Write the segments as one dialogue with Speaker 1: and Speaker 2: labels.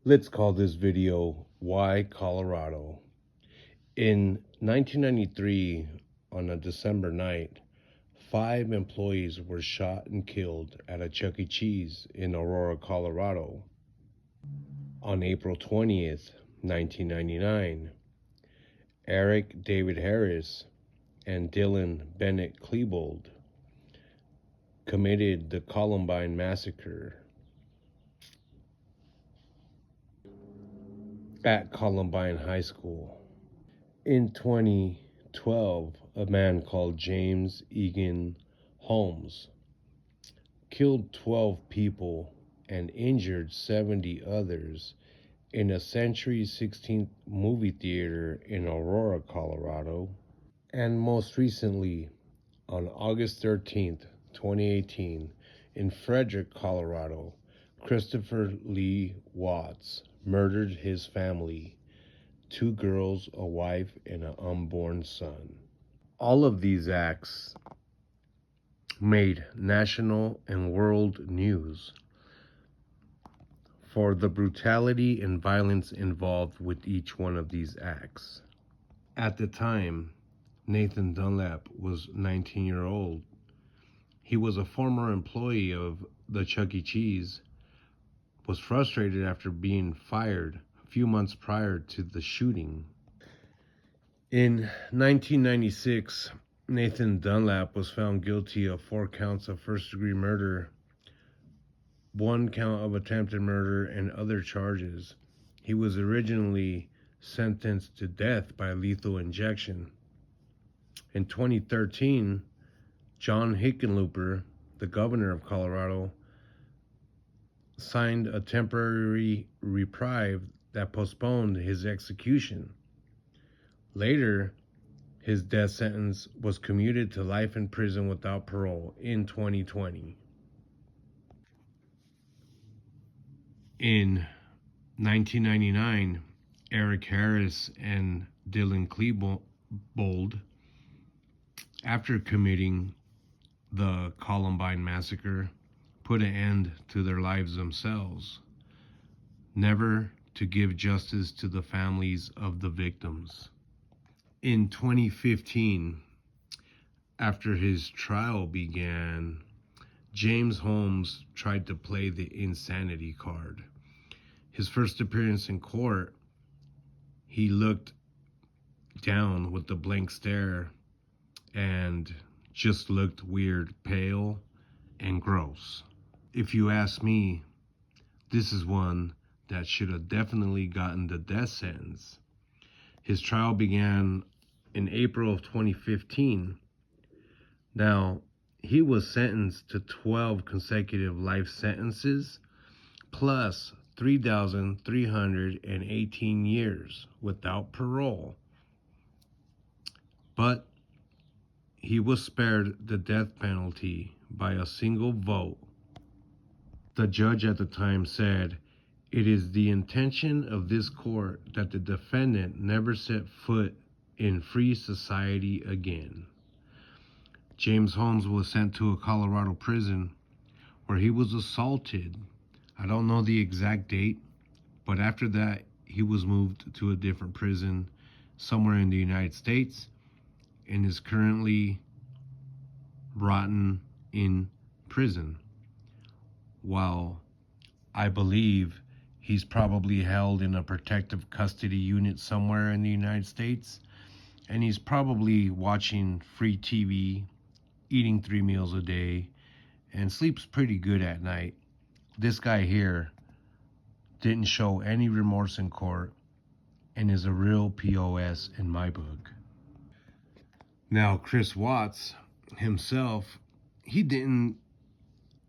Speaker 1: Let's call this video Why Colorado. In 1993, on a December night, 5 employees were shot and killed at a Chuck E. Cheese in Aurora, Colorado. On April 20th, 1999, Eric David Harris and Dylan Bennett Klebold committed the Columbine Massacre at Columbine High School. In 2012, a man called James Egan Holmes killed 12 people and injured 70 others in a Century 16th movie theater in Aurora, Colorado. And most recently, on August 13th, 2018, in Frederick, Colorado, Christopher Lee Watts murdered his family, 2 girls, a wife, and an unborn son. All of these acts made national and world news for the brutality and violence involved with each one of these acts. At the time, Nathan Dunlap was 19-year-old. He was a former employee of the Chuck E. Cheese, was frustrated after being fired a few months prior to the shooting. In 1996, Nathan Dunlap was found guilty of 4 counts of first-degree murder, 1 count of attempted murder, and other charges. He was originally sentenced to death by lethal injection. In 2013, John Hickenlooper, the governor of Colorado, signed a temporary reprieve that postponed his execution. Later, his death sentence was commuted to life in prison without parole in 2020. In 1999, Eric Harris and Dylan Klebold, after committing the Columbine Massacre, put an end to their lives themselves, never to give justice to the families of the victims. In 2015, after his trial began, James Holmes tried to play the insanity card. His first appearance in court, he looked down with a blank stare and just looked weird, pale, and gross. If you ask me, this is one that should have definitely gotten the death sentence. His trial began in April of 2015. Now, he was sentenced to 12 consecutive life sentences plus 3,318 years without parole. But he was spared the death penalty by a single vote. The judge at the time said, "It is the intention of this court that the defendant never set foot in free society again." James Holmes was sent to a Colorado prison where he was assaulted. I don't know the exact date, but after that, he was moved to a different prison somewhere in the United States and is currently rotten in prison. While I believe he's probably held in a protective custody unit somewhere in the United States, and he's probably watching free TV, eating 3 meals a day, and sleeps pretty good at night. This guy here didn't show any remorse in court and is a real POS in my book. Now, Chris Watts himself, he didn't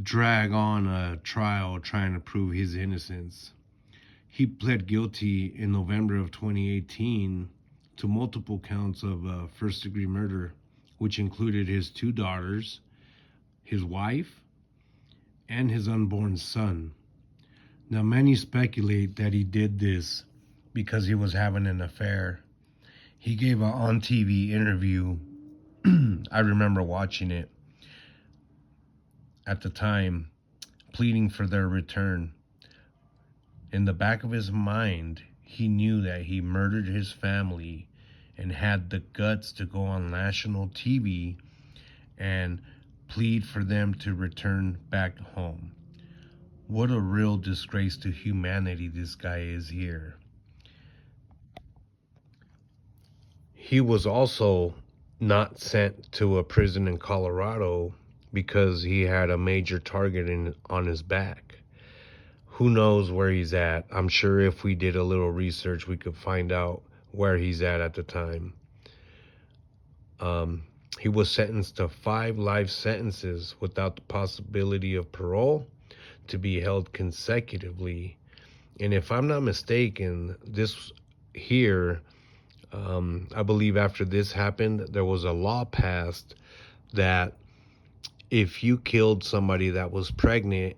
Speaker 1: drag on a trial trying to prove his innocence. He pled guilty in November of 2018 to multiple counts of first-degree murder, which included his 2 daughters, his wife, and his unborn son. Now, many speculate that he did this because he was having an affair. He gave an on-TV interview. I remember watching it at the time, pleading for their return. In the back of his mind, he knew that he murdered his family and had the guts to go on national TV and plead for them to return back home. What a real disgrace to humanity this guy is here. He was also not sent to a prison in Colorado because he had a major target on his back. Who knows where he's at? I'm sure if we did a little research, we could find out where he's at the time. He was sentenced to 5 life sentences without the possibility of parole, to be held consecutively. And if I'm not mistaken, this here, I believe after this happened, there was a law passed that if you killed somebody that was pregnant,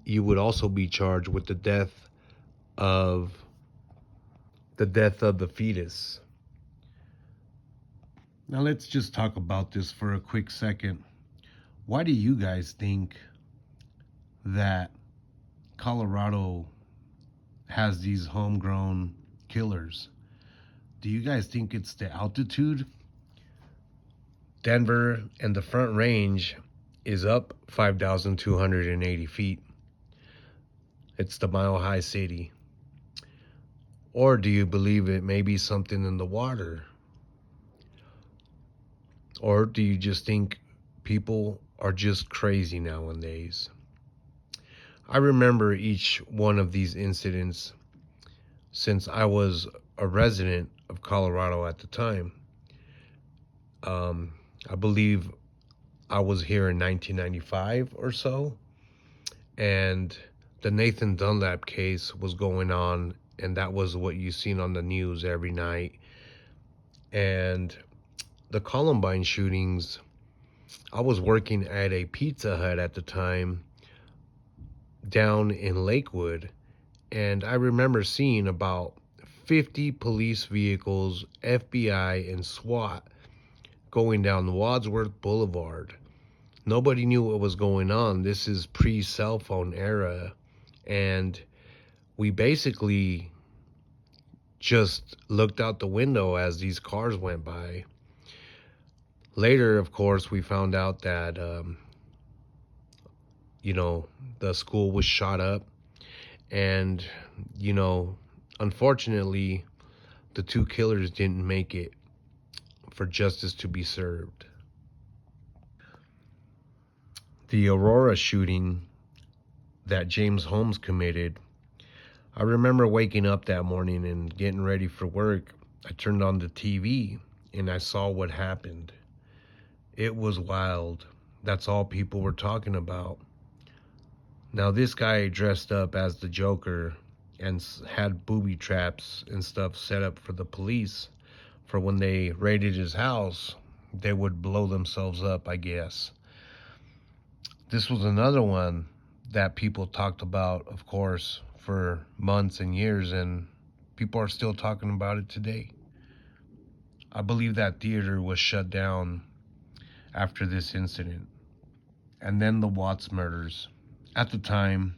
Speaker 1: you would also be charged with the death of the fetus. Now let's just talk about this for a quick second. Why do you guys think that Colorado has these homegrown killers? Do you guys think it's the altitude? Denver and the Front Range is up 5,280 feet. It's the Mile High City. Or do you believe it may be something in the water? Or do you just think people are just crazy nowadays? I remember each one of these incidents since I was a resident of Colorado at the time. I believe I was here in 1995 or so, and the Nathan Dunlap case was going on, and that was what you seen on the news every night. And the Columbine shootings, I was working at a Pizza Hut at the time down in Lakewood, and I remember seeing about 50 police vehicles, FBI, and SWAT going down Wadsworth Boulevard. Nobody knew what was going on. This is pre-cell phone era, and we basically just looked out the window as these cars went by. Later, of course, we found out that the school was shot up, and unfortunately the 2 killers didn't make it for justice to be served. The Aurora shooting that James Holmes committed, I remember waking up that morning and getting ready for work. I turned on the TV and I saw what happened. It was wild. That's all people were talking about. Now this guy dressed up as the Joker and had booby traps and stuff set up for the police, for when they raided his house, they would blow themselves up, I guess. This was another one that people talked about, of course, for months and years, and people are still talking about it today. I believe that theater was shut down after this incident. And then the Watts murders. At the time,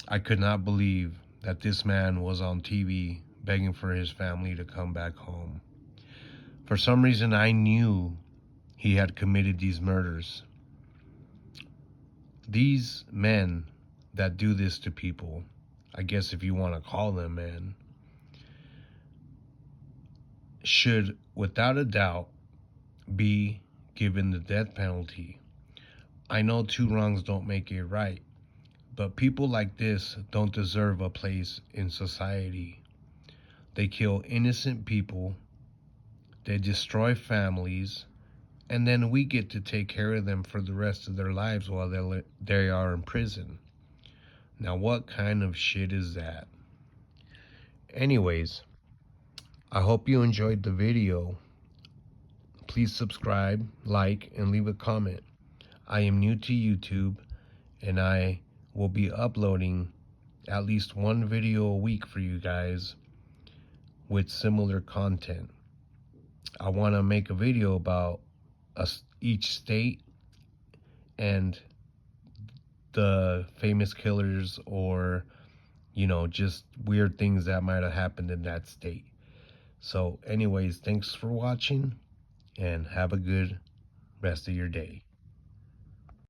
Speaker 1: I could not believe that this man was on TV begging for his family to come back home. For some reason, I knew he had committed these murders. These men that do this to people, I guess if you want to call them men, should, without a doubt, be given the death penalty. I know 2 wrongs don't make it right, but people like this don't deserve a place in society. They kill innocent people, they destroy families, and then we get to take care of them for the rest of their lives while they are in prison. Now what kind of shit is that? Anyways, I hope you enjoyed the video. Please subscribe, like, and leave a comment. I am new to YouTube, and I will be uploading at least 1 video a week for you guys with similar content. I want to make a video about each state and the famous killers or, just weird things that might have happened in that state. So anyways, thanks for watching and have a good rest of your day.